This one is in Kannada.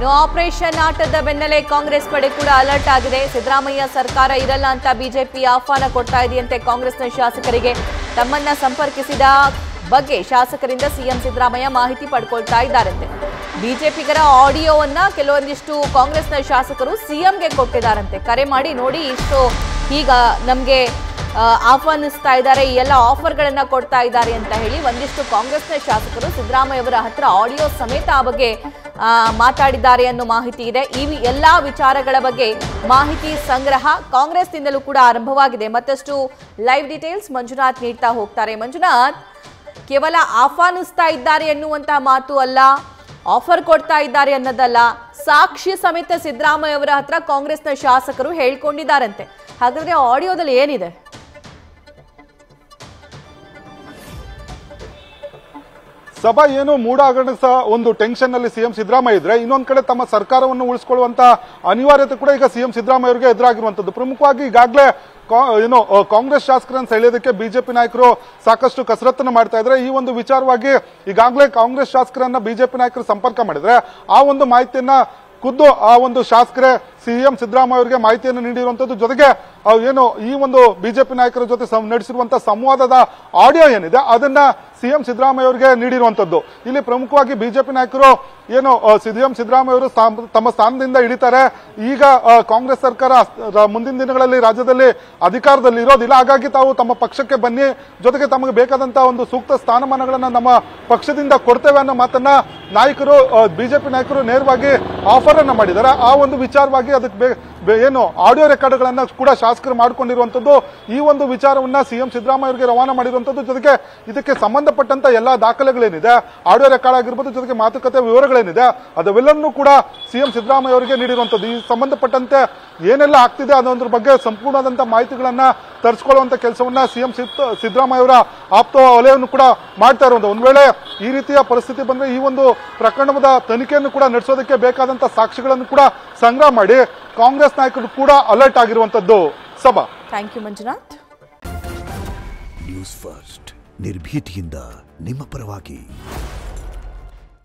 ಇನ್ನು ಆಪರೇಷನ್ ಆಟದ ಬೆನ್ನಲ್ಲೇ ಕಾಂಗ್ರೆಸ್ ಪಡೆ ಕೂಡ ಅಲರ್ಟ್ ಆಗಿದೆ. ಸಿದ್ದರಾಮಯ್ಯ ಸರ್ಕಾರ ಇರಲ್ಲ ಅಂತ ಬಿಜೆಪಿ ಆಹ್ವಾನ ಕೊಡ್ತಾ ಇದೆಯಂತೆ. ಕಾಂಗ್ರೆಸ್ನ ಶಾಸಕರಿಗೆ ತಮ್ಮನ್ನ ಸಂಪರ್ಕಿಸಿದ ಬಗ್ಗೆ ಶಾಸಕರಿಂದ ಸಿಎಂ ಸಿದ್ದರಾಮಯ್ಯ ಮಾಹಿತಿ ಪಡ್ಕೊಳ್ತಾ ಇದ್ದಾರಂತೆ. ಬಿಜೆಪಿಗರ ಆಡಿಯೋವನ್ನ ಕೆಲವೊಂದಿಷ್ಟು ಕಾಂಗ್ರೆಸ್ನ ಶಾಸಕರು ಸಿಎಂಗೆ ಕೊಟ್ಟಿದ್ದಾರಂತೆ. ಕರೆ ಮಾಡಿ ನೋಡಿ, ಇಷ್ಟು ಈಗ ನಮಗೆ ಆಹ್ವಾನಿಸ್ತಾ ಇದ್ದಾರೆ, ಈ ಎಲ್ಲ ಆಫರ್ಗಳನ್ನ ಕೊಡ್ತಾ ಇದ್ದಾರೆ ಅಂತ ಹೇಳಿ ಒಂದಿಷ್ಟು ಕಾಂಗ್ರೆಸ್ನ ಶಾಸಕರು ಸಿದ್ದರಾಮಯ್ಯ ಅವರ ಹತ್ರ ಆಡಿಯೋ ಸಮೇತ ಆ ಬಗ್ಗೆ ಮಾತಾಡಿದ್ದಾರೆ ಅನ್ನೋ ಮಾಹಿತಿ ಇದೆ. ಈ ಎಲ್ಲಾ ವಿಚಾರಗಳ ಬಗ್ಗೆ ಮಾಹಿತಿ ಸಂಗ್ರಹ ಕಾಂಗ್ರೆಸ್ನಿಂದಲೂ ಕೂಡ ಆರಂಭವಾಗಿದೆ. ಮತ್ತಷ್ಟು ಲೈವ್ ಡೀಟೇಲ್ಸ್ ಮಂಜುನಾಥ್ ನೀಡ್ತಾ ಹೋಗ್ತಾರೆ. ಮಂಜುನಾಥ್, ಕೇವಲ ಆಹ್ವಾನಿಸ್ತಾ ಇದ್ದಾರೆ ಎನ್ನುವಂತಹ ಮಾತು ಅಲ್ಲ, ಆಫರ್ ಕೊಡ್ತಾ ಇದ್ದಾರೆ ಅನ್ನೋದಲ್ಲ, ಸಾಕ್ಷಿ ಸಮೇತ ಸಿದ್ದರಾಮಯ್ಯ ಅವರ ಹತ್ರ ಕಾಂಗ್ರೆಸ್ನ ಶಾಸಕರು ಹೇಳ್ಕೊಂಡಿದ್ದಾರಂತೆ. ಹಾಗಾದ್ರೆ ಆಡಿಯೋದಲ್ಲಿ ಏನಿದೆ? ಸಭಾ ಏನು ಮೂಡ ಹಗರಣದ ಒಂದು ಟೆನ್ಷನ್ ನಲ್ಲಿ ಸಿಎಂ ಸಿದ್ದರಾಮಯ್ಯ ಇದ್ರೆ, ಇನ್ನೊಂದ್ ಕಡೆ ತಮ್ಮ ಸರ್ಕಾರವನ್ನು ಉಳಿಸಿಕೊಳ್ಳುವಂತ ಅನಿವಾರ್ಯತೆ ಕೂಡ ಈಗ ಸಿಎಂ ಸಿದ್ದರಾಮಯ್ಯ ಅವರಿಗೆ ಎದುರಾಗಿರುವಂತದ್ದು. ಪ್ರಮುಖವಾಗಿ ಈಗಾಗಲೇ ಕಾಂಗ್ರೆಸ್ ಶಾಸಕರನ್ನು ಸೆಳೆಯೋದಕ್ಕೆ ಬಿಜೆಪಿ ನಾಯಕರು ಸಾಕಷ್ಟು ಕಸರತ್ತನ್ನು ಮಾಡ್ತಾ ಇದ್ರೆ, ಈ ಒಂದು ವಿಚಾರವಾಗಿ ಈಗಾಗಲೇ ಕಾಂಗ್ರೆಸ್ ಶಾಸಕರನ್ನ ಬಿಜೆಪಿ ನಾಯಕರು ಸಂಪರ್ಕ ಮಾಡಿದ್ರೆ ಆ ಒಂದು ಮಾಹಿತಿಯನ್ನ ಖುದ್ದು ಆ ಒಂದು ಶಾಸಕರೇ ಸಿಎಂ ಸಿದ್ದರಾಮಯ್ಯ ಅವರಿಗೆ ಮಾಹಿತಿಯನ್ನು ನೀಡಿರುವಂತದ್ದು. ಜೊತೆಗೆ ಏನು ಈ ಒಂದು ಬಿಜೆಪಿ ನಾಯಕರ ಜೊತೆ ನಡೆಸಿರುವಂತಹ ಸಂವಾದದ ಆಡಿಯೋ ಏನಿದೆ ಅದನ್ನ ಸಿಎಂ ಸಿದ್ದರಾಮಯ್ಯ ಅವರಿಗೆ ನೀಡಿರುವಂತದ್ದು. ಇಲ್ಲಿ ಪ್ರಮುಖವಾಗಿ ಬಿಜೆಪಿ ನಾಯಕರು ಏನು ಸಿಎಂ ಸಿದ್ದರಾಮಯ್ಯ ಅವರು ತಮ್ಮ ಸ್ಥಾನದಿಂದ ಇಳಿತಾರೆ, ಈಗ ಕಾಂಗ್ರೆಸ್ ಸರ್ಕಾರ ಮುಂದಿನ ದಿನಗಳಲ್ಲಿ ರಾಜ್ಯದಲ್ಲಿ ಅಧಿಕಾರದಲ್ಲಿ ಇರೋದಿಲ್ಲ, ಹಾಗಾಗಿ ತಾವು ತಮ್ಮ ಪಕ್ಷಕ್ಕೆ ಬನ್ನಿ, ಜೊತೆಗೆ ತಮಗೆ ಬೇಕಾದಂತಹ ಒಂದು ಸೂಕ್ತ ಸ್ಥಾನಮಾನಗಳನ್ನ ನಮ್ಮ ಪಕ್ಷದಿಂದ ಕೊಡ್ತೇವೆ ಅನ್ನೋ ಮಾತನ್ನ ನಾಯಕರು ಬಿಜೆಪಿ ನಾಯಕರು ನೇರವಾಗಿ ಆಫರ್ ಅನ್ನ ಮಾಡಿದ್ದಾರೆ. ಆ ಒಂದು ವಿಚಾರವಾಗಿ ಅದಕ್ಕೆ ಏನು ಆಡಿಯೋ ರೆಕಾರ್ಡ್ಗಳನ್ನ ಕೂಡ ಶಾಸಕರು ಮಾಡಿಕೊಂಡಿರುವಂತದ್ದು. ಈ ಒಂದು ವಿಚಾರವನ್ನ ಸಿಎಂ ಸಿದ್ದರಾಮಯ್ಯ ಅವರಿಗೆ ರವಾನೆ ಮಾಡಿರುವಂತದ್ದು. ಜೊತೆಗೆ ಇದಕ್ಕೆ ಸಂಬಂಧಪಟ್ಟಂತ ಎಲ್ಲಾ ದಾಖಲೆಗಳೇನಿದೆ, ಆಡಿಯೋ ರೆಕಾರ್ಡ್ ಆಗಿರ್ಬೋದು, ಜೊತೆಗೆ ಮಾತುಕತೆ ವಿವರಗಳೇನಿದೆ ಅದೆಲ್ಲವನ್ನೂ ಕೂಡ ಸಿಎಂ ಸಿದ್ದರಾಮಯ್ಯ ಅವರಿಗೆ ನೀಡಿರುವಂತದ್ದು. ಈ ಸಂಬಂಧಪಟ್ಟಂತೆ ಏನೆಲ್ಲ ಆಗ್ತಿದೆ ಅನ್ನೋದ್ರ ಬಗ್ಗೆ ಸಂಪೂರ್ಣವಾದಂತಹ ಮಾಹಿತಿಗಳನ್ನ ತರಿಸಿಕೊಳ್ಳುವಂತ ಕೆಲಸವನ್ನ ಸಿಎಂ ಸಿದ್ದರಾಮಯ್ಯ ಅವರ ಆಪ್ತ ವಲಯವನ್ನು ಕೂಡ ಮಾಡ್ತಾ ಇರುವಂತ. ಒಂದ್ ವೇಳೆ ಈ ರೀತಿಯ ಪರಿಸ್ಥಿತಿ ಬಂದ್ರೆ ಈ ಒಂದು ಪ್ರಕರಣದ ತನಿಖೆಯನ್ನು ಕೂಡ ನಡೆಸೋದಕ್ಕೆ ಬೇಕಾದಂತಹ ಸಾಕ್ಷಿಗಳನ್ನು ಕೂಡ ಸಂಗ್ರಹ ಮಾಡಿ ಕಾಂಗ್ರೆಸ್ ನಾಯಕರು ಕೂಡ ಅಲರ್ಟ್ ಆಗಿರುವಂತದ್ದು. ಸಭಾ, thank you Manjunath. News First ನಿರ್ಭೀತಿಯಿಂದ ನಿಮ್ಮ ಪರವಾಗಿ.